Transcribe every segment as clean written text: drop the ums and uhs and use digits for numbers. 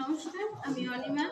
নমস্কার, আমি অনিমা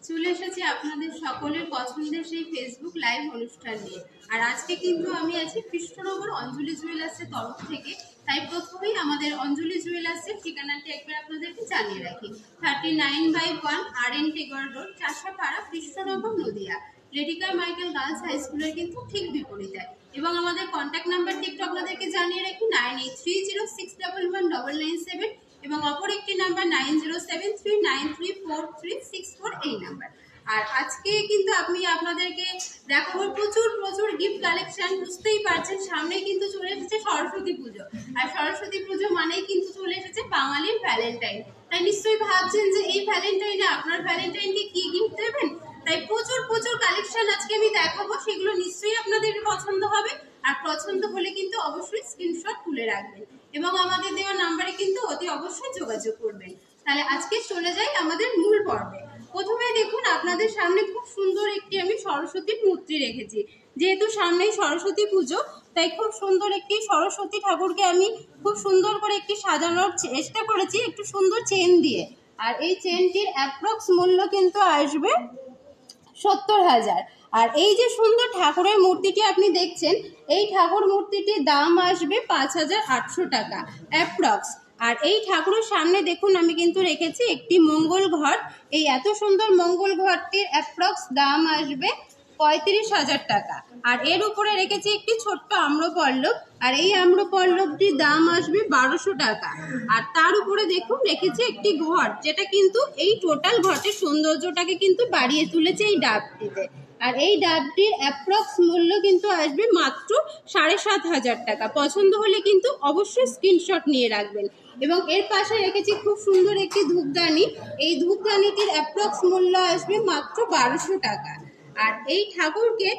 চলে এসেছি আপনাদের সকলের পছন্দের সেই ফেসবুক লাইভ অনুষ্ঠান নিয়ে। আর আজকে কিন্তু আমি আছি কৃষ্ণনগর অঞ্জলি জুয়েলার্সের তরফ থেকে। তাই প্রথমেই আমাদের অঞ্জলি জুয়েলার্সের ঠিকানাটি একবার আপনাদেরকে জানিয়ে রাখি। 39/1 RN Tagore road, Chashapara, Krishnanagar, Nadia. Lady মাইকেল গার্লস হাই স্কুলের কিন্তু ঠিক বিপরীতে। এবং আমাদের কন্ট্যাক্ট নাম্বারটি একটু আপনাদেরকে জানিয়ে রাখি 9830611997 এবং অপর একটি নাম্বার 9073934364 এই নাম্বার। আর আজকে কিন্তু আমি আপনাদেরকে দেখাবো প্রচুর গিফট কালেকশন। বুঝতেই পারছেন সামনে কিন্তু চলে এসেছে সরস্বতী পুজো, আর সরস্বতী পুজো মানেই কিন্তু চলে এসেছে বাঙালির ভ্যালেন্টাইন। তাই নিশ্চয়ই ভাবছেন যে এই ভ্যালেন্টাইনে আপনার ভ্যালেন্টাইনকে কি গিফট দেবেন। তাই প্রচুর কালেকশন আজকে আমি দেখাবো, সেগুলো নিশ্চয়ই আপনাদের পছন্দ হবে। আর পছন্দ হলে কিন্তু অবশ্যই স্ক্রিনশট তুলে রাখবেন এবং আমাদের দেওয়া নাম্বারে কিন্তু অতি অবশ্যই যোগাযোগ করবেন। তাহলে আজকে চলে যাই আমাদের মূল পর্বে। প্রথমে দেখুন আপনাদের সামনে খুব সুন্দর একটি আমি সরস্বতীর মূর্তি রেখেছি। যেহেতু সামনেই সরস্বতী পুজো, তাই খুব সুন্দর একটি সরস্বতী ঠাকুরকে আমি খুব সুন্দর করে একটি সাজানোর চেষ্টা করেছি একটু সুন্দর চেন দিয়ে। আর এই চেনটির অ্যাপ্রক্স মূল্য কিন্তু আসবে 70,000। আর এই যে সুন্দর ঠাকুরের মূর্তিটি আপনি দেখছেন, এই ঠাকুর মূর্তিটির দাম আসবে 5,800 টাকা অ্যাপ্রক্স। আর এই ঠাকুরের সামনে দেখুন আমি কিন্তু রেখেছি একটি মঙ্গল ঘট। এই এত সুন্দর মঙ্গল ঘরটির অ্যাপ্রক্স দাম আসবে 35,000 টাকা। আর এর উপরে রেখেছি একটি ছোট্ট আম্রপল্লব, আর এই আম্রপল্লবটির দাম আসবে 1200 টাকা। আর তার উপরে দেখুন রেখেছি একটি ঘট, যেটা কিন্তু এই টোটাল ঘটের সৌন্দর্যটাকে কিন্তু বাড়িয়ে তুলেছে এই ডাবটিতে। আর এই ডাবটির অ্যাপ্রক্স মূল্য কিন্তু আসবে মাত্র 7,500 টাকা। পছন্দ হলে কিন্তু অবশ্যই স্ক্রিনশট নিয়ে রাখবেন। এবং এর পাশে রেখেছি খুব সুন্দর একটি ধূপদানি। এই ধূপদানিটির অ্যাপ্রক্স মূল্য আসবে মাত্র 1200 টাকা। আর এই ঠাকুরকে,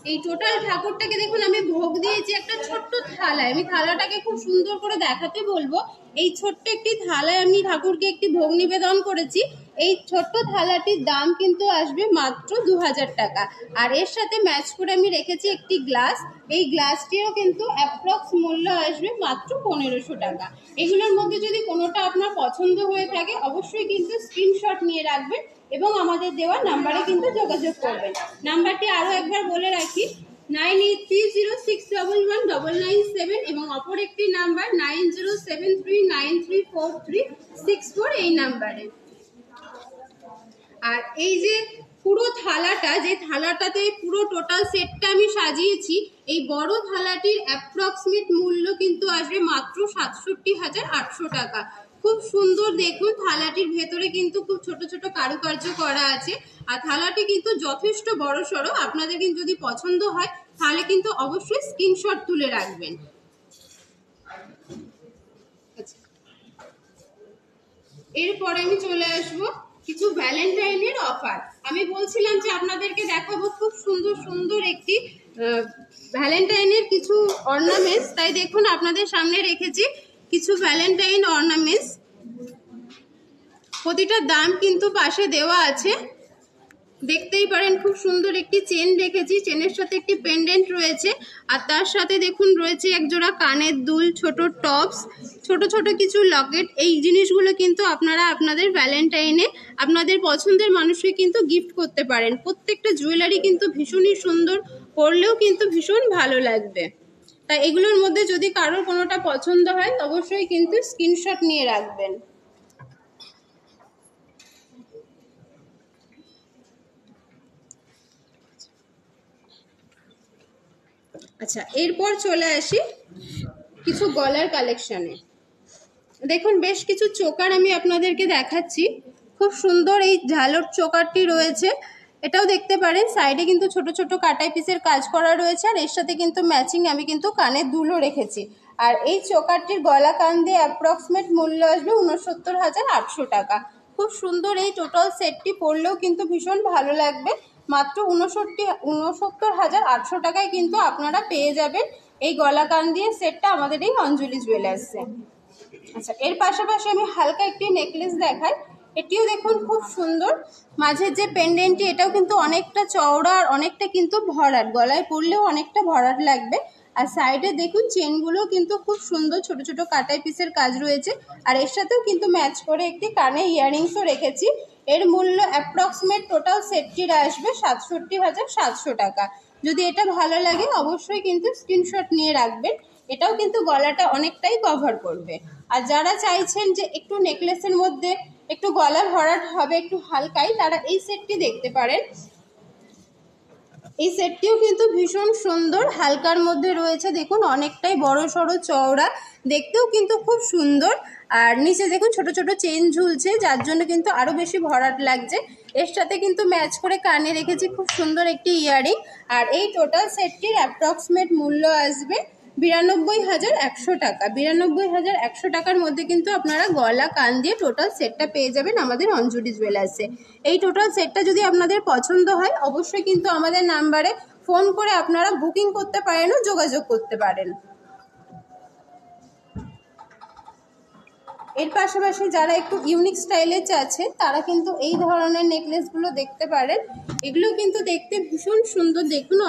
এই টোটাল ঠাকুরটাকে দেখুন আমি ভোগ দিয়েছি একটা ছোট্ট থালায়। আমি থালাটাকে খুব সুন্দর করে দেখাতে বলবো। এই ছোট্ট একটি থালায় আমি ঠাকুরকে একটি ভোগ নিবেদন করেছি। এই ছোট্ট থালাটির দাম কিন্তু আসবে মাত্র 2,000 টাকা। আর এর সাথে ম্যাচ করে আমি রেখেছি একটি গ্লাস। এই গ্লাসটিও কিন্তু অ্যাপ্রক্স মূল্য আসবে মাত্র 1,500 টাকা। এগুলোর মধ্যে যদি কোনোটা আপনার পছন্দ হয়ে থাকে অবশ্যই কিন্তু স্ক্রিনশট নিয়ে রাখবেন এবং আমাদের দেওয়া নাম্বারে কিন্তু যোগাযোগ করবেন। নাম্বারটি আরও একবার বলে রাখি 9830611997 এবং অপর একটি নাম্বার 9073934364 এই নাম্বারে। আর এই যে পুরো থালাটা, যে থালাটাতে পুরো টোটাল সেটটা আমি সাজিয়েছি, এই বড় থালাটির অ্যাপ্রক্সিমেট মূল্য কিন্তু আসবে মাত্র 67,800 টাকা। খুব সুন্দর দেখুন, থালাটির ভেতরে কিন্তু খুব ছোট ছোট কারুকার্য করা আছে। আর থালাটি কিন্তু যথেষ্ট বড় সড়ো। আপনাদের কিন্তু যদি পছন্দ হয় তাহলে কিন্তু অবশ্যই স্ক্রিনশট তুলে রাখবেন। এরপরে আমি চলে আসবো কিছু ভ্যালেন্টাইনের অফার। আমি বলছিলাম যে আপনাদেরকে দেখাবো খুব সুন্দর একটি ভ্যালেন্টাইনের কিছু অর্নামেন্টস। তাই দেখুন আপনাদের সামনে রেখেছি কিছু ভ্যালেন্টাইন অর্নামেন্টস। প্রতিটার দাম কিন্তু পাশে দেওয়া আছে, দেখতেই পারেন। খুব সুন্দর একটি চেন রেখেছি, চেনের সাথে একটি পেন্ডেন্ট রয়েছে। আর তার সাথে দেখুন রয়েছে একজোড়া কানের দুল, ছোট টপস, ছোট কিছু লকেট। এই জিনিসগুলো কিন্তু আপনারা আপনাদের ভ্যালেন্টাইনে আপনাদের পছন্দের মানুষকে কিন্তু গিফট করতে পারেন। প্রত্যেকটা জুয়েলারি কিন্তু ভীষণই সুন্দর, পরলেও কিন্তু ভীষণ ভালো লাগবে। তাই এগুলোর মধ্যে যদি কারোর কোনোটা পছন্দ হয় অবশ্যই কিন্তু স্ক্রিনশট নিয়ে রাখবেন। আচ্ছা, এরপর চলে আসি কিছু গলার কালেকশনে। দেখুন বেশ কিছু চোকার আমি আপনাদেরকে দেখাচ্ছি। খুব সুন্দর এই ঝালর চোকারটি রয়েছে, এটাও দেখতে পারেন। সাইডে কিন্তু ছোট কাটাই পিসের কাজ করা রয়েছে। আর এর সাথে কিন্তু ম্যাচিং আমি কিন্তু কানের দুলও রেখেছি। আর এই চোকারটির গলা কান দিয়ে অ্যাপ্রক্সিমেট মূল্য আসবে 69,800 টাকা। খুব সুন্দর এই টোটাল সেটটি পরলেও কিন্তু ভীষণ ভালো লাগবে। মাত্র 69,800 টাকায় কিন্তু আপনারা পেয়ে যাবেন এই গলা কান দিয়ে সেটটা আমাদের এই অঞ্জলি জুয়েলার্সে। আচ্ছা, এর পাশাপাশি আমি হালকা একটি নেকলেস দেখাই। এটিও দেখুন খুব সুন্দর। মাঝের যে পেন্ডেন্টটি, এটাও কিন্তু অনেকটা চওড়া আর অনেকটা কিন্তু ভরাট, গলায় পরলেও অনেকটা ভরাট লাগবে। আর সাইডে দেখুন চেনগুলো কিন্তু খুব সুন্দর ছোট ছোট কাটাই পিসের কাজ রয়েছে। আর এর সাথেও কিন্তু ম্যাচ করে একটি কানে ইয়াররিংসও রেখেছি। এর মূল্য অ্যাপ্রক্সিমেট টোটাল সেটটির আসবে ৬৭,৭০০ টাকা। যদি এটা ভালো লাগে অবশ্যই কিন্তু স্ক্রিনশট নিয়ে রাখবেন। এটাও কিন্তু গলাটা অনেকটাই কভার করবে। আর যারা চাইছেন যে একটু নেকলেসের মধ্যে একটু গলা ভরাট হবে একটু হালকাই, তারা এই সেটটি দেখতে পারেন। এই সেটটিও কিন্তু ভীষণ সুন্দর, হালকার মধ্যে রয়েছে। দেখুন অনেকটাই বড় সড়ো চওড়া, দেখতেও কিন্তু খুব সুন্দর। আর নিচে দেখুন ছোট ছোট চেন ঝুলছে, যার জন্য কিন্তু আরো বেশি ভরাট লাগছে। এর সাথে কিন্তু ম্যাচ করে কানে রেখেছি খুব সুন্দর একটি ইয়াররিং। আর এই টোটাল সেটটির অ্যাপ্রক্সিমেট মূল্য আসবে ৯২,১০০ টাকা। ৯২,১০০ টাকার মধ্যে কিন্তু আপনারা গলা কান দিয়ে টোটাল সেটটা পেয়ে যাবেন আমাদের অঞ্জলি জুয়েলার্সে। এই টোটাল সেটটা যদি আপনাদের পছন্দ হয় অবশ্যই কিন্তু আমাদের নাম্বারে ফোন করে আপনারা বুকিং করতে পারেন ও যোগাযোগ করতে পারেন। এর পাশাপাশি যারা একটু ইউনিক স্টাইলের চাচ্ছে তারা কিন্তু এই ধরনের নেকলেসগুলো দেখতে পারেন। এগুলো কিন্তু দেখতে ভীষণ সুন্দর। দেখুন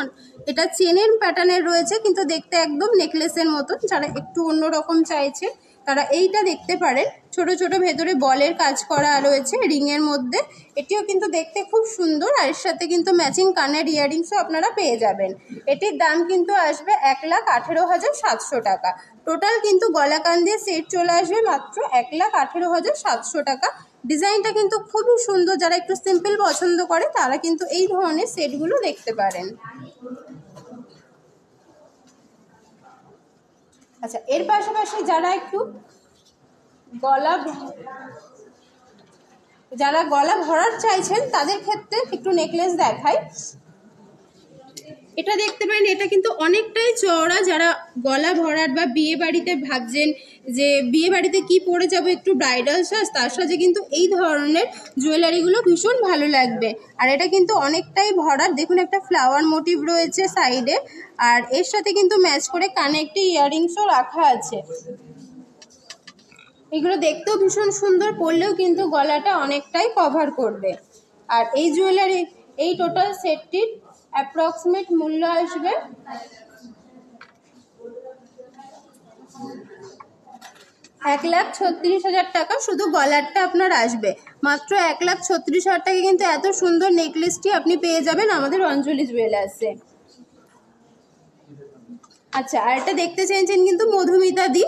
এটা চেনের প্যাটার্নের রয়েছে কিন্তু দেখতে একদম নেকলেসের মতন। যারা একটু অন্যরকম চাইছে তারা এইটা দেখতে পারেন। ছোট ছোট ভেতরে বলের কাজ করা রয়েছে রিংয়ের মধ্যে, এটিও কিন্তু দেখতে খুব সুন্দর। আর এর সাথে কিন্তু ম্যাচিং কানের ইয়াররিংসও আপনারা পেয়ে যাবেন। এটির দাম কিন্তু আসবে ১,১৮,৭০০ টাকা। টোটাল কিন্তু গলা কান দিয়ে সেট চলে আসবে মাত্র ১,১৮,৭০০ টাকা। ডিজাইনটা কিন্তু খুবই সুন্দর। যারা একটু সিম্পল পছন্দ করে তারা কিন্তু এই ধরনের সেটগুলো দেখতে পারেন। আচ্ছা, এর পাশাপাশি যারা একটু গলা ভরাট চাইছেন তাদের ক্ষেত্রে একটু নেকলেস দেখাই। এটা দেখতে পারেন, এটা কিন্তু অনেকটাই চওড়া। যারা গলা ভরাট বা বিয়ে বাড়িতে ভাবছেন যে বিয়ে বাড়িতে কি পরে যাব একটু ব্রাইডাল সাজ, তার সাথে কিন্তু এই ধরনের জুয়েলারিগুলো ভীষণ ভালো লাগবে। আর এটা কিন্তু অনেকটাই ভরাট। দেখুন একটা ফ্লাওয়ার মোটিভ রয়েছে সাইডে। আর এর সাথে কিন্তু ম্যাচ করে কানে একটি ইয়াররিংসও রাখা আছে। এগুলো দেখতেও ভীষণ সুন্দর, পরলেও কিন্তু গলাটা অনেকটাই কভার করবে। আর এই জুয়েলারি এই টোটাল সেটটির অ্যাপ্রক্সিমেট মূল্য আসবে ১,৩৬,০০০ টাকা। শুধু গলারটা আপনার আসবে মাত্র ১,৩৬,০০০ টাকা। কিন্তু এত সুন্দর নেকলেসটি আপনি পেয়ে যাবেন আমাদের অঞ্জলি জুয়েলার্সে। আচ্ছা, আর এটা দেখতে চাইছেন কিন্তু মধুমিতা দি,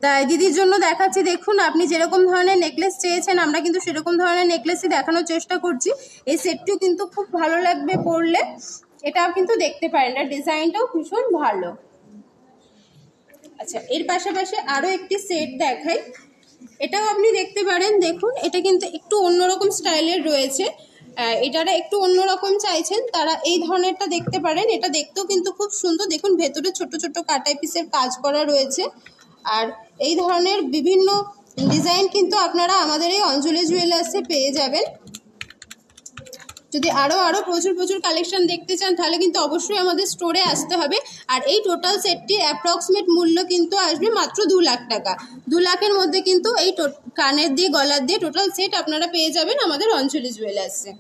তাই দিদির জন্য দেখাচ্ছি। দেখুন আপনি যেরকম ধরনের নেকলেস চেয়েছেন আমরা কিন্তু সেরকম ধরনের নেকলেসই দেখানোর চেষ্টা করছি। এই সেটটিও কিন্তু খুব ভালো লাগবে পরলে, এটাও কিন্তু দেখতে পারেন। এটা ডিজাইনটাও ভীষণ ভালো। আচ্ছা, এর পাশাপাশি আরও একটি সেট দেখাই, এটাও আপনি দেখতে পারেন। দেখুন এটা কিন্তু একটু অন্যরকম স্টাইলের রয়েছে। এটারা একটু অন্যরকম চাইছেন তারা এই ধরনেরটা দেখতে পারেন। এটা দেখতেও কিন্তু খুব সুন্দর। দেখুন ভেতরে ছোট ছোট কাটাই পিসের কাজ করা রয়েছে। আর এই ধরনের বিভিন্ন ডিজাইন কিন্তু আপনারা আমাদের এই অঞ্জলি জুয়েলার্সে পেয়ে যাবেন। যদি আরও প্রচুর কালেকশন দেখতে চান তাহলে কিন্তু অবশ্যই আমাদের স্টোরে আসতে হবে। আর এই টোটাল সেটটির অ্যাপ্রক্সিমেট মূল্য কিন্তু আসবে মাত্র ২ লাখ টাকা। ২ লাখের মধ্যে কিন্তু এই কানের দিয়ে গলার দিয়ে টোটাল সেট আপনারা পেয়ে যাবেন আমাদের অঞ্জলি জুয়েলার্সে।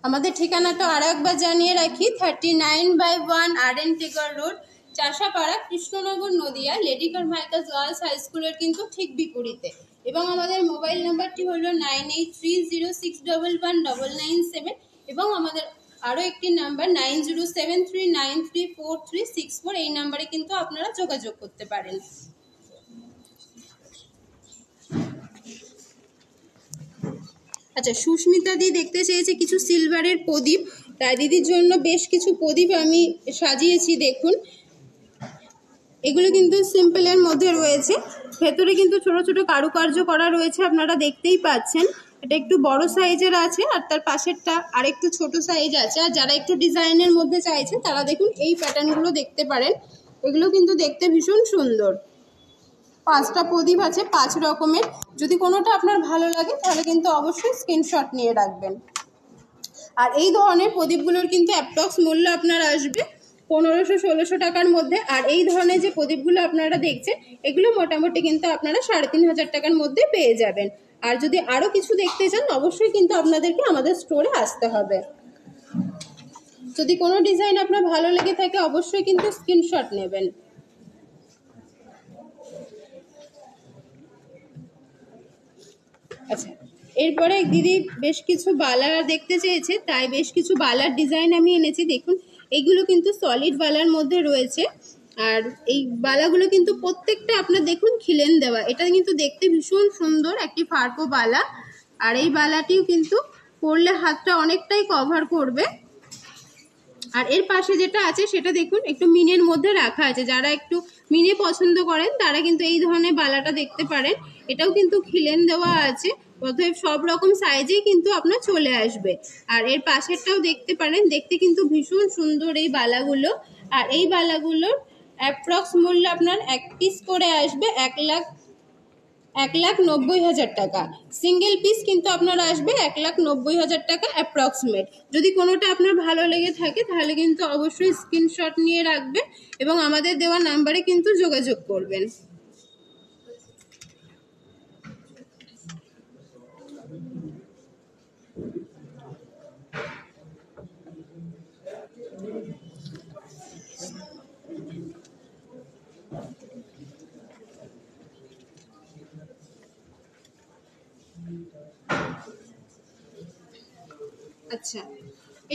আমাদের ঠিকানাটা আরও একবার জানিয়ে রাখি, 39/1 RN Tagore road, Chashapara, Krishnanagar, Nadia, lady Carmichael girls high স্কুলের কিন্তু ঠিক বিপরীতে। এবং আমাদের মোবাইল নাম্বারটি হলো 9830611997। এবং আমাদের আরও একটি নাম্বার 9073934364। এই নাম্বারে কিন্তু আপনারা যোগাযোগ করতে পারেন। আচ্ছা, সুস্মিতা দি দেখতে চেয়েছে কিছু সিলভারের প্রদীপ, তাই দিদির জন্য বেশ কিছু প্রদীপ আমি সাজিয়েছি। দেখুন এগুলো কিন্তু সিম্পলের মধ্যে রয়েছে, ভেতরে কিন্তু ছোট ছোট কারুকার্য করা রয়েছে, আপনারা দেখতেই পাচ্ছেন। এটা একটু বড় সাইজের আছে আর তার পাশেরটা আরেকটু ছোট সাইজ আছে। আর যারা একটু ডিজাইনের মধ্যে চাইছে তারা দেখুন এই প্যাটার্নগুলো দেখতে পারেন। এগুলো কিন্তু দেখতে ভীষণ সুন্দর। 5টা প্রদীপ আছে 5 রকমের। যদি কোনোটা আপনার ভালো লাগে তাহলে কিন্তু অবশ্যই স্ক্রিনশট নিয়ে রাখবেন। আর এই ধরনের প্রদীপগুলোর কিন্তু অ্যাপ্রক্স মূল্য আপনার আসবে 1500-1600 টাকার মধ্যে। আর এই ধরনের যে প্রদীপগুলো আপনারা দেখছেন এগুলো মোটামুটি কিন্তু আপনারা 3,500 টাকার মধ্যে পেয়ে যাবেন। আর যদি আরো কিছু দেখতে চান অবশ্যই কিন্তু আপনাদেরকে আমাদের স্টোরে আসতে হবে। যদি কোনো ডিজাইন আপনার ভালো লেগে থাকে অবশ্যই কিন্তু স্ক্রিনশট নেবেন। আচ্ছা, এরপরে দিদি বেশ কিছু বালা দেখতে চেয়েছে, তাই বেশ কিছু বালার ডিজাইন আমি এনেছি। দেখুন এইগুলো কিন্তু সলিড বালার মধ্যে রয়েছে, আর এই বালাগুলো কিন্তু প্রত্যেকটা আপনার দেখুন খিলেন দেওয়া। এটা কিন্তু দেখতে ভীষণ সুন্দর একটি ফার্কো বালা, আর এই বালাটিও কিন্তু পরলে হাতটা অনেকটাই কভার করবে। আর এর পাশে যেটা আছে সেটা দেখুন একটু মিনের মধ্যে রাখা আছে, যারা একটু মিনে পছন্দ করেন তারা কিন্তু এই ধরনের বালাটা দেখতে পারেন। এটাও কিন্তু খিলেন দেওয়া আছে, অতএব সব রকম সাইজেই কিন্তু আপনার চলে আসবে। আর এর পাশেরটাও দেখতে পারেন, দেখতে কিন্তু ভীষণ সুন্দর এই বালাগুলো। আর এই বালাগুলোর অ্যাপ্রক্স মূল্য আপনার এক পিস করে আসবে 1,90,000 টাকা। সিঙ্গেল পিস কিন্তু আপনার আসবে 1,90,000 টাকা অ্যাপ্রক্সিমেট। যদি কোনোটা আপনার ভালো লেগে থাকে তাহলে কিন্তু অবশ্যই স্ক্রিনশট নিয়ে রাখবেন এবং আমাদের দেওয়া নাম্বারে কিন্তু যোগাযোগ করবেন। আচ্ছা,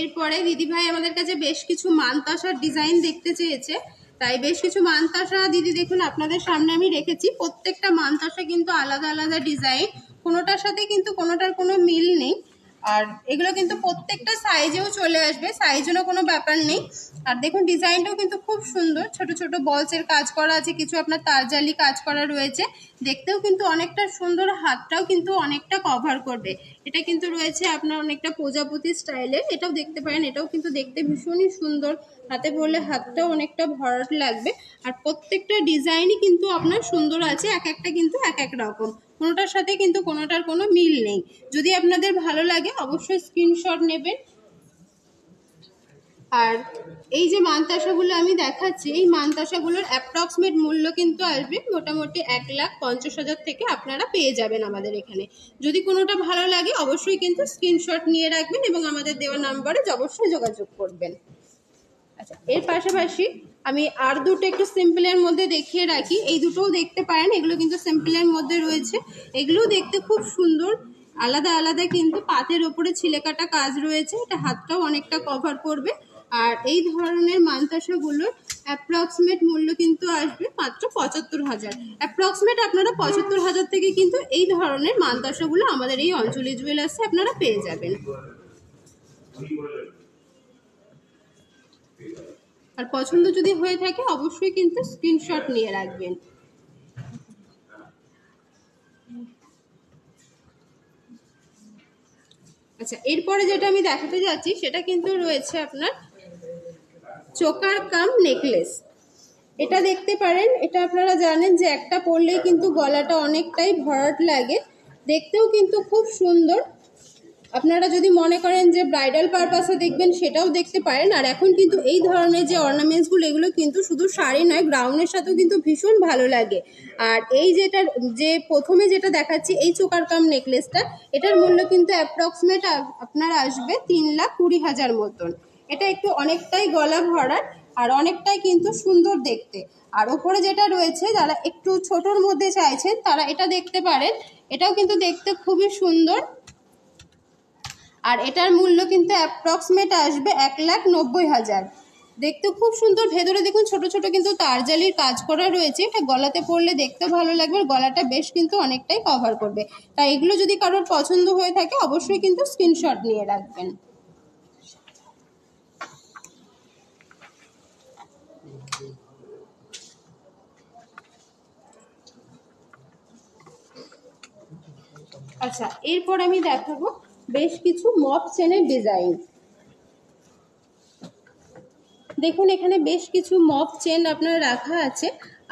এরপরে দিদিভাই আমাদের কাছে বেশ কিছু মানতাসার ডিজাইন দেখতে চেয়েছে, তাই বেশ কিছু মানতাসা দিদি দেখুন আপনাদের সামনে আমি রেখেছি। প্রত্যেকটা মানতাসা কিন্তু আলাদা আলাদা ডিজাইন, কোনোটার সাথে কিন্তু কোনোটার কোনো মিল নেই। আর এগুলো কিন্তু প্রত্যেকটা সাইজেও চলে আসবে, সাইজেরও কোনো ব্যাপার নেই। আর দেখুন ডিজাইনটাও কিন্তু খুব সুন্দর, ছোট ছোট বলসের কাজ করা আছে, কিছু আপনার তারজালি কাজ করা রয়েছে, দেখতেও কিন্তু অনেকটা সুন্দর, হাতটাও কিন্তু অনেকটা কভার করবে। এটা কিন্তু রয়েছে আপনার অনেকটা প্রজাপতি স্টাইলের, এটাও দেখতে পারেন, এটাও কিন্তু দেখতে ভীষণই সুন্দর, হাতে পরলে হাতটাও অনেকটা ভরাট লাগবে। আর প্রত্যেকটা ডিজাইনই কিন্তু আপনার সুন্দর আছে, এক একটা কিন্তু এক এক রকম, কোনোটার সাথে কিন্তু কোনোটার কোনো মিল নেই। যদি আপনাদের ভালো লাগে অবশ্যই স্ক্রিনশট নেবেন। আর এই যে মানতাসাগুলো আমি দেখাচ্ছি, এই মানতাসাগুলোর অ্যাপ্রক্সিমেট মূল্য কিন্তু আসবে মোটামুটি 1,50,000 থেকে আপনারা পেয়ে যাবেন আমাদের এখানে। যদি কোনোটা ভালো লাগে অবশ্যই কিন্তু স্ক্রিনশট নিয়ে রাখবেন এবং আমাদের দেওয়া নাম্বারে অবশ্যই যোগাযোগ করবেন। আচ্ছা, এর পাশাপাশি আমি আর দুটো একটু সিম্পলের মধ্যে দেখিয়ে রাখি, এই দুটোও দেখতে পারেন, এগুলো কিন্তু সিম্পলের মধ্যে রয়েছে, এগুলোও দেখতে খুব সুন্দর, আলাদা আলাদা কিন্তু পাতের ওপরে ছিলে কাটা কাজ রয়েছে, এটা হাতটাও অনেকটা কভার করবে। আর এই ধরনের মানতাসাগুলোর অ্যাপ্রক্সিমেট মূল্য কিন্তু আসবে মাত্র 75,000। অ্যাপ্রক্সিমেট আপনারা 75,000 থেকে কিন্তু এই ধরনের মানতাসাগুলো আমাদের এই অঞ্জলি জুয়েলার্সে আপনারা পেয়ে যাবেন। আর পছন্দ যদি হয়ে থাকে অবশ্যই কিন্তু স্ক্রিনশট নিয়ে রাখবেন। আচ্ছা, এরপরে যেটা আমি দেখাতে যাচ্ছি সেটা কিন্তু রয়েছে আপনার চোকার কাম নেকলেস। এটা দেখতে পারেন, এটা আপনারা জানেন যে একটা পরলেই কিন্তু গলাটা অনেকটাই ভরাট লাগে, দেখতেও কিন্তু খুব সুন্দর। আপনারা যদি মনে করেন যে ব্রাইডাল পারপাসে দেখবেন সেটাও দেখতে পারেন। আর এখন কিন্তু এই ধরনের যে অর্নামেন্টসগুলো এগুলো কিন্তু শুধু শাড়ি নয়, গ্রাউন্ডের সাথেও কিন্তু ভীষণ ভালো লাগে। আর এই যে প্রথমে যেটা দেখাচ্ছি এই চোকার কাম নেকলেসটা, এটার মূল্য কিন্তু অ্যাপ্রক্সিমেট আপনার আসবে 3,20,000 মতন। এটা একটু অনেকটাই গলা ভরাট আর অনেকটাই কিন্তু সুন্দর দেখতে। আর ওপরে যেটা রয়েছে, যারা একটু ছোটোর মধ্যে চাইছেন তারা এটা দেখতে পারেন, এটাও কিন্তু দেখতে খুবই সুন্দর। আর এটার মূল্য কিন্তু অ্যাপ্রক্সিমেট আসবে 1,90,000। দেখতে খুব সুন্দর, ভেতরে দেখুন ছোট ছোট কিন্তু তারজালির কাজ করা রয়েছে, এটা গলাতে পরলে দেখতে ভালো লাগবে, গলাটা বেশ কিন্তু অনেকটাই কভার করবে। তাই এগুলো যদি কারোর পছন্দ হয়ে থাকে অবশ্যই কিন্তু স্ক্রিনশট নিয়ে রাখবেন। আচ্ছা, এরপর আমি দেখাবো বেশ কিছু মফ চেনের ডিজাইন। দেখুন এখানে বেশ কিছু মফ চেন আপনার রাখা আছে,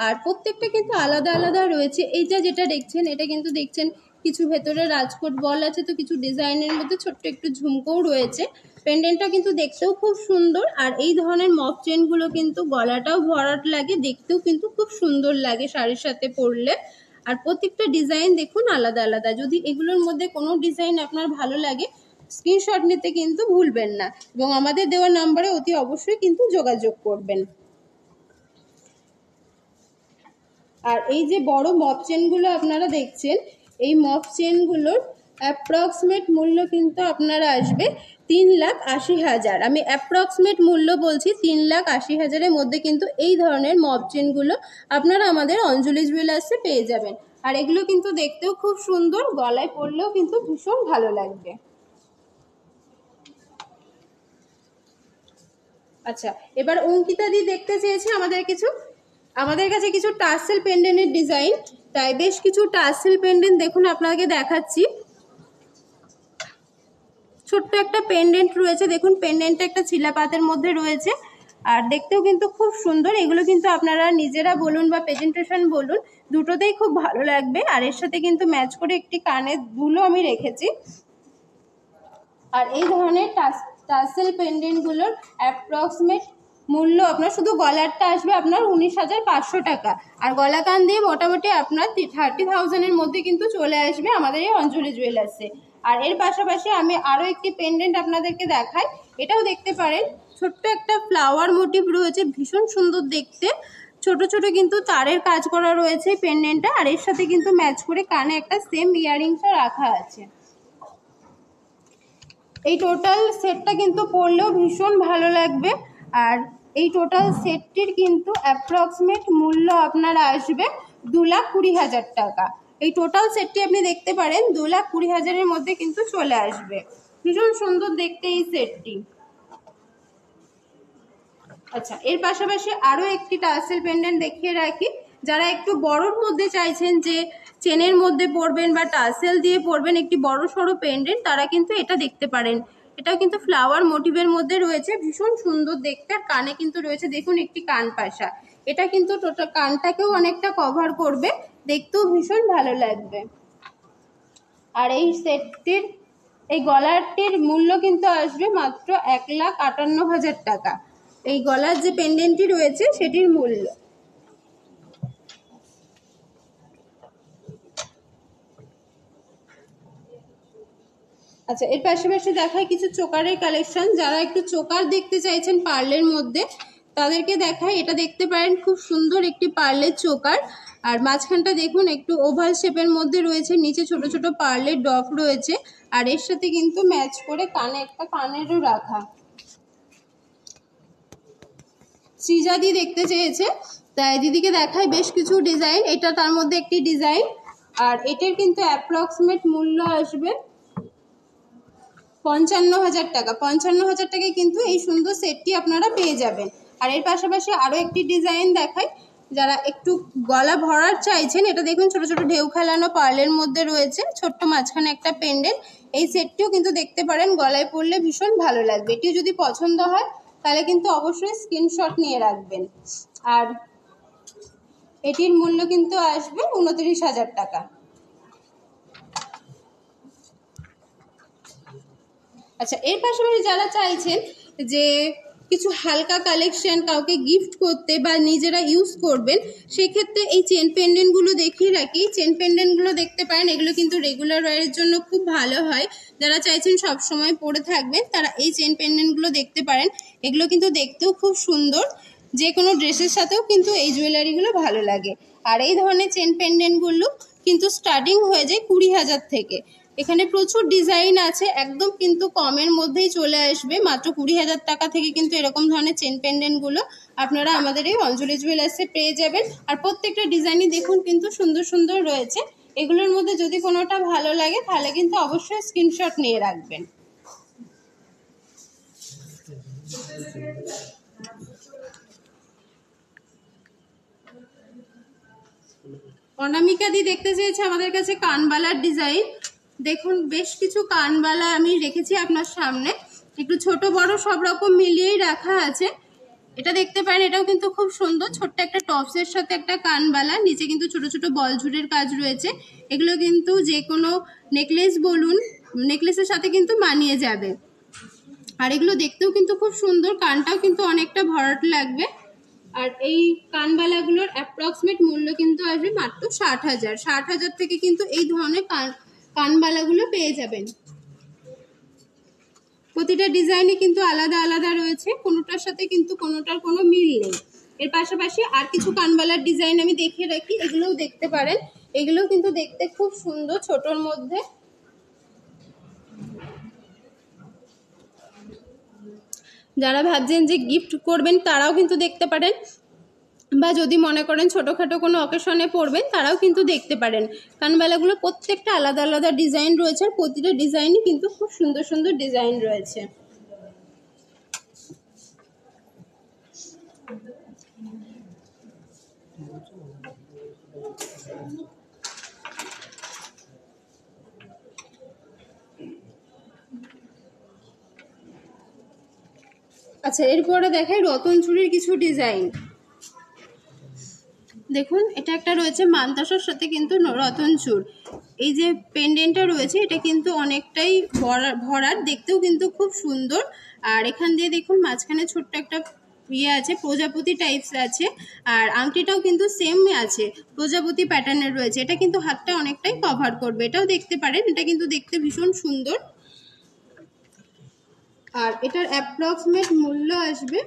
আর প্রত্যেকটা কিন্তু আলাদা আলাদা রয়েছে। এইটা যেটা দেখছেন এটা কিন্তু দেখছেন কিছু ভেতরে রাজকোট বল আছে, তো কিছু ডিজাইনের মধ্যে ছোট্ট একটু ঝুমকোও রয়েছে। পেন্ডেন্টটা কিন্তু দেখতেও খুব সুন্দর। আর এই ধরনের মফ চেনগুলো কিন্তু গলাটাও ভরাট লাগে, দেখতেও কিন্তু খুব সুন্দর লাগে শাড়ির সাথে পরলে। আর প্রত্যেকটা ডিজাইন দেখুন আলাদা আলাদা। যদি এগুলোর মধ্যে কোনো ডিজাইন আপনার ভালো লাগে স্ক্রিনশট নিতে কিন্তু ভুলবেন না এবং আমাদের দেওয়া নম্বরে অতি অবশ্যই কিন্তু যোগাযোগ করবেন। আর এই যে বড় মপ চেনগুলো আপনারা দেখছেন, এই মপ চেনগুলোর অ্যাপ্রক্সিমেট মূল্য কিন্তু আপনারা আসবে 3,80,000। আমি অ্যাপ্রক্সিমেট মূল্য বলছি, 3,80,000-এর মধ্যে কিন্তু এই ধরনের মপ চেনগুলো আপনারা আমাদের অঞ্জলি জুয়েলার্সে পেয়ে যাবেন। আর এগুলো কিন্তু দেখতেও খুব সুন্দর, গলায় পরলেও কিন্তু ভীষণ ভালো লাগবে। আচ্ছা, এবার অঙ্কিতা দি দেখতে চেয়েছে আমাদের কাছে কিছু টার্সেল পেন্ডেন্টের ডিজাইন, তাই বেশ কিছু টার্সেল পেন্ডেন্ট দেখুন আপনাকে দেখাচ্ছি। ছোট্ট একটা পেন্ডেন্ট রয়েছে, দেখুন পেন্ডেন্টটা একটা ছিলাপাতের মধ্যে রয়েছে আর দেখতেও কিন্তু খুব সুন্দর। এগুলো কিন্তু আপনারা নিজেরা বলুন বা প্রেজেন্টেশন বলুন, দুটোতেই খুব ভালো লাগবে। আর এর সাথে কিন্তু ম্যাচ করে একটি কানের দুলও আমি রেখেছি। আর এই ধরনের টার্সেল পেন্ডেন্টগুলোর অ্যাপ্রক্সিমেট মূল্য আপনার শুধু গলারটা আসবে আপনার 19,500 টাকা। আর গলা কান দিয়ে মোটামুটি আপনার 30,000-এর মধ্যে কিন্তু চলে আসবে আমাদের এই অঞ্জলি জুয়েলার্সে। আর এর পাশাপাশি আমি আরও একটি পেন্ডেন্ট আপনাদেরকে দেখাই, এটাও দেখতে পারেন। ছোট্ট একটা ফ্লাওয়ার মোটিভ রয়েছে, ভীষণ সুন্দর দেখতে। ছোট ছোট কিন্তু তারের কাজ করা রয়েছে পেন্ডেন্টটা, আর এর সাথে কিন্তু ম্যাচ করে কানে একটা সেম ইয়াররিংসও রাখা আছে। এই টোটাল সেটটা কিন্তু পরলেও ভীষণ ভালো লাগবে। আর এই টোটাল সেটটির কিন্তু অ্যাপ্রক্সিমেট মূল্য আপনার আসবে 2,20,000 টাকা। এই টোটাল সেটটি আপনি দেখতে পারেন 2,20,000-এর মধ্যে কিন্তু চলে আসবে। ভীষণ সুন্দর দেখতে এই সেটটি। আচ্ছা, এর পাশাপাশি আরও একটি টার্সেল পেন্ডেন্ট দেখিয়ে রাখি। যারা একটু বড়োর মধ্যে চাইছেন যে চেনের মধ্যে পরবেন বা টার্সেল দিয়ে পরবেন একটি বড় সড়ো পেন্ডেন্ট, তারা কিন্তু এটা দেখতে পারেন। এটাও কিন্তু ফ্লাওয়ার মোটিভের মধ্যে রয়েছে, ভীষণ সুন্দর দেখতে। আর কানে কিন্তু রয়েছে দেখুন একটি কান পাশা, এটা কিন্তু টোটাল কানটাকেও অনেকটা কভার করবে, দেখতেও ভীষণ ভালো লাগবে। আর এই সেটটির এই গলারটির মূল্য কিন্তু আসবে মাত্র 1,58,000 টাকা। এই গলার যে পেন্ডেন্টটি রয়েছে সেটির মূল্য। আচ্ছা, এর পাশাপাশি দেখায় কিছু চোকারের কালেকশন। যারা একটু চোকার দেখতে চাইছেন পার্লের মধ্যে তাদেরকে দেখায়। এটা দেখতে পারেন, খুব সুন্দর একটি পার্লের চোকার। আর মাঝখানটা দেখুন একটু ওভাল শেপের মধ্যে রয়েছে, নিচে ছোট ছোট পার্লের ডট রয়েছে। আর এর সাথে কিন্তু ম্যাচ করে কানে একটা কানেরও রাখা। শ্রীজাদি দেখতে চেয়েছে, তাই দিদিকে দেখায় বেশ কিছু ডিজাইন। এটা তার মধ্যে একটি ডিজাইন। আর এটার কিন্তু অ্যাপ্রক্সিমেট মূল্য আসবে 55,000 টাকা। 55,000 টাকায় কিন্তু এই সুন্দর সেটটি আপনারা পেয়ে যাবেন। আর এর পাশাপাশি আরও একটি ডিজাইন দেখাই। যারা একটু গলা ভরার চাইছেন, এটা দেখুন ছোট ছোট ঢেউ খেলানো পার্লের মধ্যে রয়েছে, ছোট্ট মাঝখানে একটা পেন্ডেন্ট। এই সেটটিও কিন্তু দেখতে পারেন, গলায় পরলে ভীষণ ভালো লাগবে। এটিও যদি পছন্দ হয় তাহলে কিন্তু অবশ্যই স্ক্রিনশট নিয়ে রাখবেন। আর এটির মূল্য কিন্তু আসবে 29,000 টাকা। আচ্ছা, এর পাশাপাশি যারা চাইছেন যে কিছু হালকা কালেকশন কাউকে গিফট করতে বা নিজেরা ইউজ করবেন, সেক্ষেত্রে এই চেন পেন্ডেন্টগুলো দেখিয়ে রাখি। চেন পেন্ডেন্টগুলো দেখতে পারেন, এগুলো কিন্তু রেগুলার ওয়্যারের জন্য খুব ভালো হয়। যারা চাইছেন সব সময় পরে থাকবেন তারা এই চেন পেন্ডেন্টগুলো দেখতে পারেন। এগুলো কিন্তু দেখতেও খুব সুন্দর, যে কোনো ড্রেসের সাথেও কিন্তু এই জুয়েলারিগুলো ভালো লাগে। আর এই ধরনের চেন পেন্ডেন্টগুলো কিন্তু স্টার্টিং হয়ে যায় 20,000 থেকে। এখানে প্রচুর ডিজাইন আছে, একদম কিন্তু কমের মধ্যেই চলে আসবে। মাত্র 20,000 টাকা থেকে কিন্তু এরকম ধরনের চেন পেন্ডেন্টগুলো আপনারা আমাদের এই অঞ্জলি জুয়েলার্সে পেয়ে যাবেন। আর প্রত্যেকটা ডিজাইনই দেখুন কিন্তু সুন্দর সুন্দর রয়েছে। এগুলোর মধ্যে যদি কোনোটা ভালো লাগে তাহলে কিন্তু অবশ্যই স্ক্রিনশট নিয়ে রাখবেন। অনামিকা দি দেখতে চেয়েছে আমাদের কাছে কানবালার ডিজাইন। দেখুন বেশ কিছু কানবালা আমি রেখেছি আপনার সামনে, একটু ছোট বড় সব রকম মিলিয়েই রাখা আছে। এটা দেখতে পারেন, এটাও কিন্তু খুব সুন্দর, ছোট্ট একটা টপসের সাথে একটা কানবালা, নিচে কিন্তু ছোট ছোট বল ঝুড়ের কাজ রয়েছে। এগুলো কিন্তু যে কোনো নেকলেস বলুন, নেকলেসের সাথে কিন্তু মানিয়ে যাবে। আর এগুলো দেখতেও কিন্তু খুব সুন্দর, কানটাও কিন্তু অনেকটা ভরাট লাগবে। আর এই কানবালাগুলোর অ্যাপ্রক্সিমেট মূল্য কিন্তু আসবে মাত্র 60,000। 60,000 থেকে কিন্তু এই ধরনের কানবালাগুলো পেয়ে যাবেন। প্রতিটা ডিজাইনে কিন্তু আলাদা আলাদা রয়েছে, কোনোটার সাথে কিন্তু কোনোটার কোনো মিল নেই। এর পাশাপাশি আর কিছু কানবালার ডিজাইন আমি দেখিয়ে রাখি, এগুলোও দেখতে পারেন। এগুলোও কিন্তু দেখতে খুব সুন্দর, ছোটর মধ্যে। যারা ভাবছেন যে গিফট করবেন তারাও কিন্তু দেখতে পারেন, বা যদি মনে করেন ছোটোখাটো কোনো অকেশনে পরবেন তারাও কিন্তু দেখতে পারেন। কানবালাগুলো প্রত্যেকটা আলাদা আলাদা ডিজাইন রয়েছে, আর প্রতিটা ডিজাইনই কিন্তু খুব সুন্দর সুন্দর ডিজাইন রয়েছে। আচ্ছা, এরপরে দেখাই রতন চুড়ির কিছু ডিজাইন। দেখুন, এটা একটা রয়েছে মানতাসার সাথে কিন্তু রতন চূড়। এই যে পেন্ডেন্টটা রয়েছে এটা কিন্তু অনেকটাই ভরার, দেখতেও কিন্তু খুব সুন্দর। আর এখান দিয়ে দেখুন মাঝখানে ছোট্ট একটা ইয়ে আছে, প্রজাপতি টাইপস আছে। আর আংটিটাও কিন্তু সেম আছে, প্রজাপতি প্যাটার্নের রয়েছে। এটা কিন্তু হাতটা অনেকটাই কভার করবে, এটাও দেখতে পারেন। এটা কিন্তু দেখতে ভীষণ সুন্দর। আর এটার অ্যাপ্রক্সিমেট মূল্য আসবে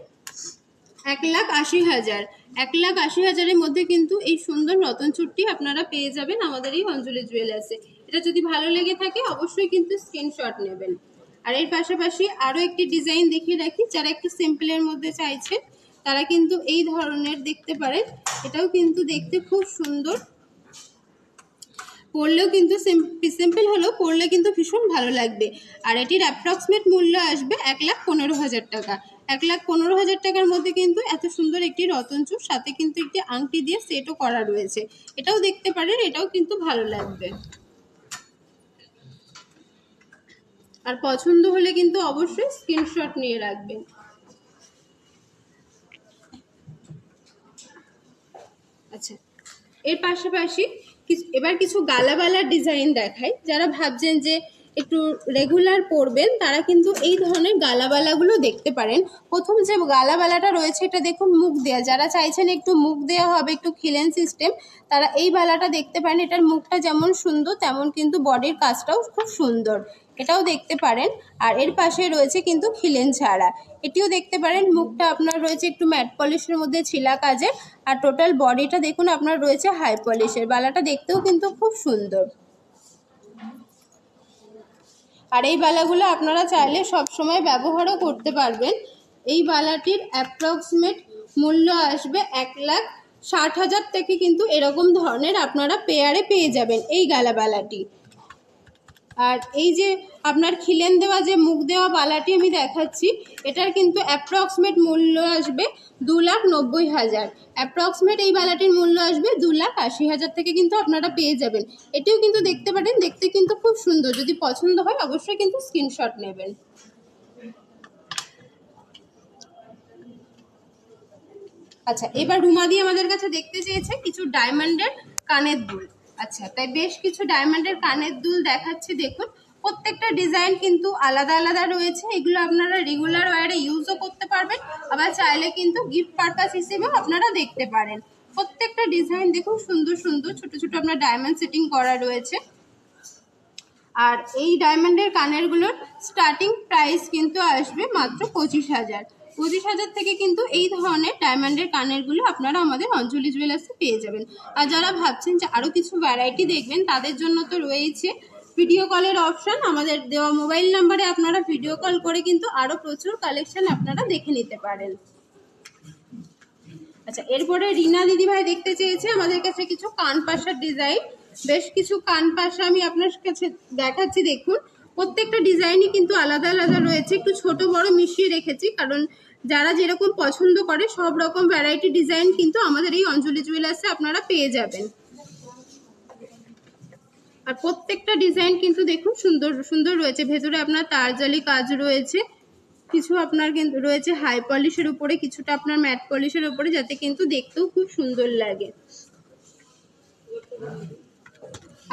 1,80,000। 1,80,000-এর মধ্যে কিন্তু এই সুন্দর রতন চূড়টি আপনারা পেয়ে যাবেন আমাদের এই অঞ্জলি জুয়েলার্সে। এটা যদি ভালো লেগে থাকে অবশ্যই কিন্তু স্ক্রিনশট নেবেন। আর এর পাশাপাশি আরও একটি ডিজাইন দেখিয়ে রাখি, যারা একটু সিম্পলের মধ্যে চাইছেন তারা কিন্তু এই ধরনের দেখতে পারেন। এটাও কিন্তু দেখতে খুব সুন্দর, পরলেও কিন্তু সিম্পল হলেও পরলে কিন্তু ভীষণ ভালো লাগবে। আর এটির অ্যাপ্রক্সিমেট মূল্য আসবে 1,15,000 টাকা। 1,15,000 টাকার মধ্যে কিন্তু এত সুন্দর একটি রতন চূড়, সাথে কিন্তু একটি আংটি দিয়ে সেটও করা রয়েছে। এটাও দেখতে পারেন, এটাও কিন্তু ভালো লাগবে। আর পছন্দ হলে কিন্তু অবশ্যই স্ক্রিনশট নিয়ে রাখবেন। আচ্ছা, এর পাশাপাশি এবার কিছু গালাবালার ডিজাইন দেখাই। যারা ভাবছেন যে একটু রেগুলার পরবেন তারা কিন্তু এই ধরনের গালাবালাগুলো দেখতে পারেন। প্রথম যে গালাবালাটা রয়েছে এটা দেখুন মুখ দেয়া, যারা চাইছেন একটু মুখ দেওয়া হবে, একটু খিলেন সিস্টেম, তারা এই বালাটা দেখতে পারেন। এটার মুখটা যেমন সুন্দর তেমন কিন্তু বডির কাজটাও খুব সুন্দর, এটাও দেখতে পারেন। আর এর পাশে রয়েছে কিন্তু খিলেন ছাড়া, এটিও দেখতে পারেন। মুখটা আপনার রয়েছে একটু ম্যাট পলিশের মধ্যে ছিলা কাজের, আর টোটাল বডিটা দেখুন আপনার রয়েছে হাই পলিশের। বালাটা দেখতেও কিন্তু খুব সুন্দর। আর এই বালাগুলো আপনারা চাইলে সব সময় ব্যবহারও করতে পারবেন। এই বালাটির অ্যাপ্রক্সিমেট মূল্য আসবে 1,60,000 থেকে কিন্তু এরকম ধরনের আপনারা পেয়ারে পেয়ে যাবেন এই গালাবালাটি। আর এই যে আপনার খিলেন দেওয়া যে মুখ দেওয়া বালাটি আমি দেখাচ্ছি, এটার কিন্তু অ্যাপ্রক্সিমেট মূল্য আসবে 2,90,000। অ্যাপ্রক্সিমেট এই বালাটির মূল্য আসবে 2,80,000 থেকে কিন্তু আপনারা পেয়ে যাবেন। এটিও কিন্তু দেখতে পারেন, দেখতে কিন্তু খুব সুন্দর। যদি পছন্দ হয় অবশ্যই কিন্তু স্ক্রিনশট নেবেন। আচ্ছা, এবার রুমাদি আমাদের কাছে দেখতে চেয়েছে কিছু ডায়মন্ডের কানের দুল। আচ্ছা, তাই বেশ কিছু ডায়মন্ডের কানের দুল দেখাচ্ছি। দেখুন, প্রত্যেকটা ডিজাইন কিন্তু আলাদা আলাদা রয়েছে। এগুলো আপনারা রেগুলার ওয়ারে ইউজও করতে পারবেন, আবার চাইলে কিন্তু গিফট পারপাস হিসেবেও আপনারা দেখতে পারেন। প্রত্যেকটা ডিজাইন দেখুন সুন্দর সুন্দর, ছোট ছোট আপনার ডায়মন্ড সেটিং করা রয়েছে। আর এই ডায়মন্ডের কানেরগুলোর স্টার্টিং প্রাইস কিন্তু আসবে মাত্র 25,000। 25,000 থেকে কিন্তু এই ধরনের ডায়মন্ডের কানেরগুলো আপনারা আমাদের অঞ্জলি জুয়েলার্সে পেয়ে যাবেন। আর যারা ভাবছেন যে আরও কিছু ভ্যারাইটি দেখবেন তাদের জন্য তো রয়েছে ভিডিও কলের অপশান। আমাদের দেওয়া মোবাইল নাম্বারে আপনারা ভিডিও কল করে কিন্তু আরও প্রচুর কালেকশন আপনারা দেখে নিতে পারেন। আচ্ছা, এরপরে রিনা দিদিভাই দেখতে চেয়েছে আমাদের কাছে কিছু কানপাশার ডিজাইন। বেশ কিছু কানপাশা আমি আপনার কাছে দেখাচ্ছি। দেখুন, প্রত্যেকটা ডিজাইনই কিন্তু আলাদা আলাদা রয়েছে, একটু ছোট বড় মিশিয়ে রেখেছি, কারণ যারা যেরকম পছন্দ করে সব রকম ভ্যারাইটি ডিজাইন কিন্তু আমাদের এই অঞ্জলি জুয়েলার্সে আপনারা পেয়ে যাবেন। আর প্রত্যেকটা ডিজাইন কিন্তু দেখুন সুন্দর সুন্দর রয়েছে। ভেতরে আপনার তারজালি কাজ রয়েছে, কিছু আপনার কিন্তু রয়েছে হাই পলিশের উপরে, কিছুটা আপনার ম্যাট পলিশের উপরে, যাতে কিন্তু দেখতেও খুব সুন্দর লাগে।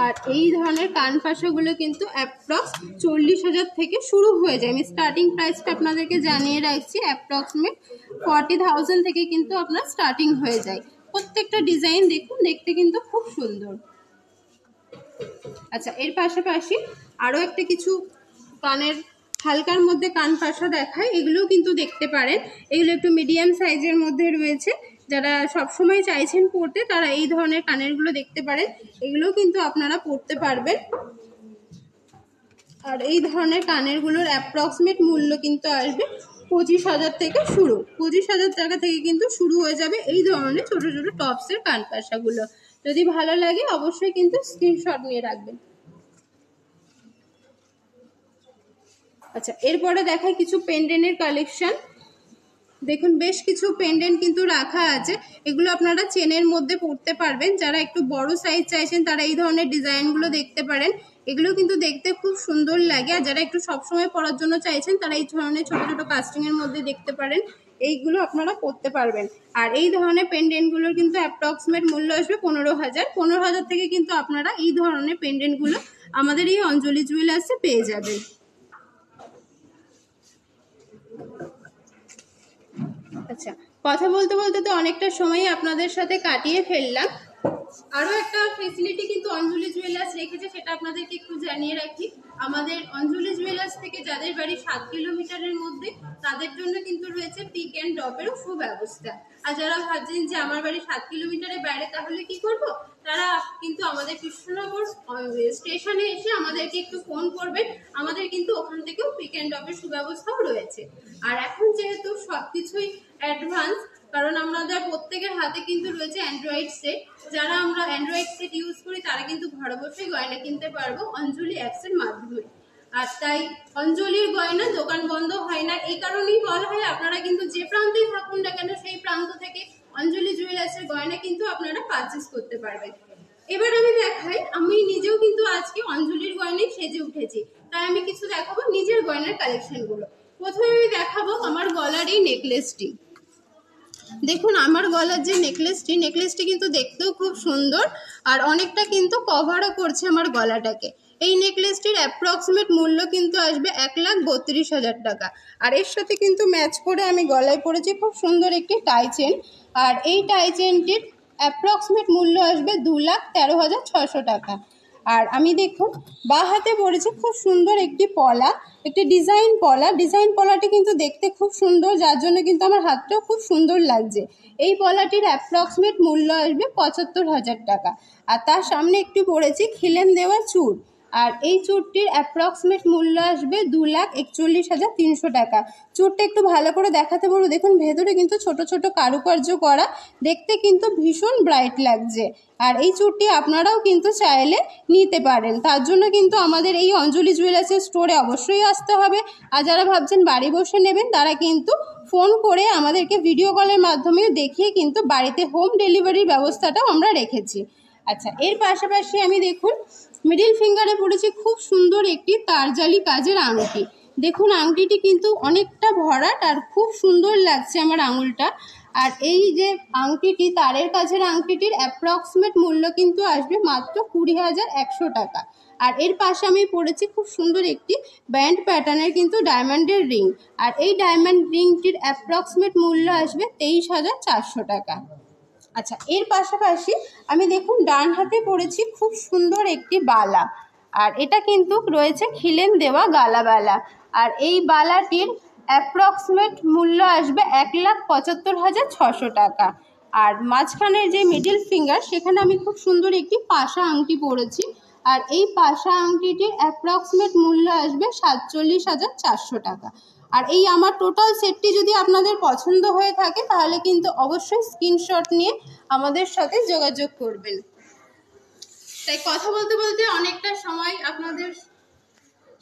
আর এই ধরনের কানপাশাগুলো কিন্তু অ্যাপ্রক্স 40,000 থেকে শুরু হয়ে যায়। আমি স্টার্টিং প্রাইসটা আপনাদেরকে জানিয়ে রাখছি, অ্যাপ্রক্সিমেট 40,000 থেকে কিন্তু আপনার স্টার্টিং হয়ে যায়। প্রত্যেকটা ডিজাইন দেখুন, দেখতে কিন্তু খুব সুন্দর। আচ্ছা, এর পাশাপাশি আরও একটা কিছু কানের হালকার মধ্যে কানপাশা দেখায়, এগুলোও কিন্তু দেখতে পারেন। এগুলো একটু মিডিয়াম সাইজের মধ্যে রয়েছে, যারা সবসময় চাইছেন পরতে তারা এই ধরনের কানেরগুলো দেখতে পারেন, এগুলোও কিন্তু আপনারা পরতে পারবেন। আর এই ধরনের কানেরগুলোর অ্যাপ্রক্সিমেট মূল্য কিন্তু আসবে 25,000 থেকে শুরু। 25,000 টাকা থেকে কিন্তু শুরু হয়ে যাবে এই ধরনের ছোট ছোট টপসের কানপাশাগুলো। যদি ভালো লাগে অবশ্যই কিন্তু স্ক্রিনশট নিয়ে রাখবেন। আচ্ছা, এরপরে দেখায় কিছু পেন্ডেন্টের কালেকশন। দেখুন, বেশ কিছু পেন্ডেন্ট কিন্তু রাখা আছে, এগুলো আপনারা চেনের মধ্যে পরতে পারবেন। যারা একটু বড় সাইজ চাইছেন তারা এই ধরনের ডিজাইনগুলো দেখতে পারেন, এগুলো কিন্তু দেখতে খুব সুন্দর লাগে। আর যারা একটু সবসময় পরার জন্য চাইছেন তারা এই ধরনের ছোট ছোট কাস্টিংয়ের মধ্যে দেখতে পারেন, এইগুলো আপনারা পরতে পারবেন। আর এই ধরনের পেন্ডেন্টগুলোর কিন্তু অ্যাপ্রক্সিমেট মূল্য আসবে 15,000। 15,000 থেকে কিন্তু আপনারা এই ধরনের পেন্ডেন্টগুলো আমাদের এই অঞ্জলি জুয়েলার্সে পেয়ে যাবেন। আচ্ছা, কথা বলতে বলতে তো অনেকটা সময় আপনাদের সাথে কাটিয়ে ফেললাম। আরও একটা ফেসিলিটি কিন্তু অঞ্জলি জুয়েলার্স রেখেছে, সেটা আপনাদেরকে একটু জানিয়ে রাখি। আমাদের অঞ্জলি জুয়েলার্স থেকে যাদের বাড়ি 7 কিলোমিটারের মধ্যে তাদের জন্য কিন্তু রয়েছে পিক অ্যান্ড ড্রপেরও সুব্যবস্থা। আর যারা ভাবছেন যে আমার বাড়ি 7 কিলোমিটারের বাইরে তাহলে কি করব, তারা কিন্তু আমাদের কৃষ্ণনগর স্টেশনে এসে আমাদেরকে একটু ফোন করবেন, আমাদের কিন্তু ওখান থেকেও পিক অ্যান্ড ড্রপের সুব্যবস্থাও রয়েছে। আর এখন যেহেতু সবকিছুই অ্যাডভান্স, কারণ আমাদের প্রত্যেকের হাতে কিন্তু রয়েছে অ্যান্ড্রয়েড সেট, যারা আমরা অ্যান্ড্রয়েড সেট ইউজ করি তারা কিন্তু ঘরে বসেই গয়না কিনতে পারবো অঞ্জলি অ্যাপসের মাধ্যমে। আর তাই অঞ্জলির গয়না দোকান বন্ধ হয় না, এই কারণেই বলা হয় আপনারা কিন্তু যে প্রান্তেই থাকুন না কেন সেই প্রান্ত থেকে অঞ্জলি জুয়েলার্সের গয়না কিন্তু আপনারা পারচেস করতে পারবেন। এবার আমি দেখাই, আমি নিজেও কিন্তু আজকে অঞ্জলির গয়নায় সেজে উঠেছি, তাই আমি কিছু দেখাবো নিজের গয়নার কালেকশনগুলো। প্রথমে আমি দেখাবো আমার গলার এই নেকলেসটি। দেখুন, আমার গলার যে নেকলেসটি কিন্তু দেখতেও খুব সুন্দর, আর অনেকটা কিন্তু কভারও করছে আমার গলাটাকে। এই নেকলেসটির অ্যাপ্রক্সিমেট মূল্য কিন্তু আসবে 1,32,000 টাকা। আর এর সাথে কিন্তু ম্যাচ করে আমি গলায় পরেছি খুব সুন্দর একটি টাই চেন, আর এই টাই চেনটির অ্যাপ্রক্সিমেট মূল্য আসবে 2,13,600 টাকা। আর আমি দেখুন বাঁ হাতে পরেছি খুব সুন্দর একটি পলা, একটি ডিজাইন পলাটি কিন্তু দেখতে খুব সুন্দর, যার জন্য কিন্তু আমার হাতটাও খুব সুন্দর লাগছে। এই পলাটির অ্যাপ্রক্সিমেট মূল্য আসবে 75,000 টাকা। আর তার সামনে একটি পরেছি খিলেম দেওয়া চূড়, আর এই চূড়টির অ্যাপ্রক্সিমেট মূল্য আসবে 2,41,300 টাকা। চূড়টা একটু ভালো করে দেখাতে পারবো, দেখুন ভেতরে কিন্তু ছোট ছোট কারুকার্য করা, দেখতে কিন্তু ভীষণ ব্রাইট লাগছে। আর এই চূড়টি আপনারাও কিন্তু চাইলে নিতে পারেন, তার জন্য কিন্তু আমাদের এই অঞ্জলি জুয়েলার্সের স্টোরে অবশ্যই আসতে হবে। আর যারা ভাবছেন বাড়ি বসে নেবেন তারা কিন্তু ফোন করে আমাদেরকে ভিডিও কলের মাধ্যমে দেখিয়ে কিন্তু বাড়িতে হোম ডেলিভারির ব্যবস্থাটাও আমরা রেখেছি। আচ্ছা, এর পাশাপাশি আমি দেখুন মিডিল ফিঙ্গারে পরেছি খুব সুন্দর একটি তারজালি কাজের আংটি। দেখুন আংটিটি কিন্তু অনেকটা ভরাট আর খুব সুন্দর লাগছে আমার আঙুলটা। আর এই যে আংটিটি, তারের কাজের আংটিটির অ্যাপ্রক্সিমেট মূল্য কিন্তু আসবে মাত্র 20,100 টাকা। আর এর পাশে আমি পরেছি খুব সুন্দর একটি ব্যান্ড প্যাটার্নের কিন্তু ডায়মন্ডের রিং, আর এই ডায়মন্ড রিংটির অ্যাপ্রক্সিমেট মূল্য আসবে 23,400 টাকা। আচ্ছা, এর পাশাপাশি আমি দেখুন ডান হাতে পরেছি খুব সুন্দর একটি বালা, আর এটা কিন্তু রয়েছে খিলেন দেওয়া গালাবালা। আর এই বালাটির অ্যাপ্রক্সিমেট মূল্য আসবে 1,75,600 টাকা। আর মাঝখানের যে মিডল ফিঙ্গার সেখানে আমি খুব সুন্দর একটি পাশা আংটি পরেছি, আর এই পাশা আংটিটির অ্যাপ্রক্সিমেট মূল্য আসবে 47,400 টাকা। আর এই আমার টোটাল সেটটি যদি আপনাদের পছন্দ হয়ে থাকে তাহলে কিন্তু অবশ্যই স্ক্রিনশট নিয়ে আমাদের সাথে যোগাযোগ করবেন। তাই কথা বলতে বলতে অনেকটা সময় আপনাদের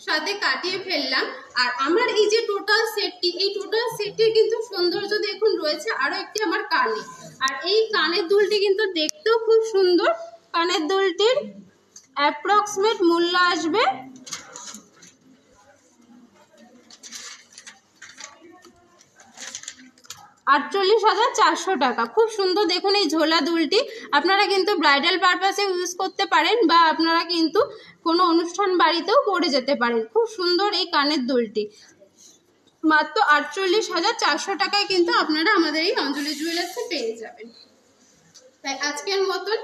সাথে কাটিয়ে ফেললাম। আর আমার এই যে টোটাল সেটটি, এই টোটাল সেটটির কিন্তু সৌন্দর্য দেখুন রয়েছে আরো একটি আমার কানে, আর এই কানের দুলটি কিন্তু দেখতেও খুব সুন্দর। কানের দুলটির অ্যাপ্রক্সিমেট মূল্য আসবে 48,400 টাকা। খুব সুন্দর দেখুন এই ঝোলা দুলটি, আপনারা কিন্তু ব্রাইডাল পারপাসে ইউজ করতে পারেন বা আপনারা কিন্তু কোনো অনুষ্ঠান বাড়িতেও পরে যেতে পারেন। খুব সুন্দর এই কানের দুলটি মাত্র 48,400 টাকায় কিন্তু আপনারা আমাদের এই অঞ্জলি জুয়েলার্সে পেয়ে যাবেন। তাই আজকের মতন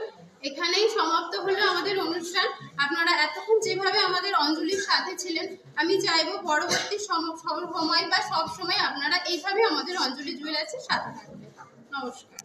এখানেই সমাপ্ত হলো আমাদের অনুষ্ঠান। আপনারা এতক্ষণ যেভাবে আমাদের অঞ্জলির সাথে ছিলেন, আমি চাইবো পরবর্তী সময় বা সব সময় আপনারা এইভাবে আমাদের অঞ্জলি জুয়েলার্সের সাথে থাকবেন। নমস্কার।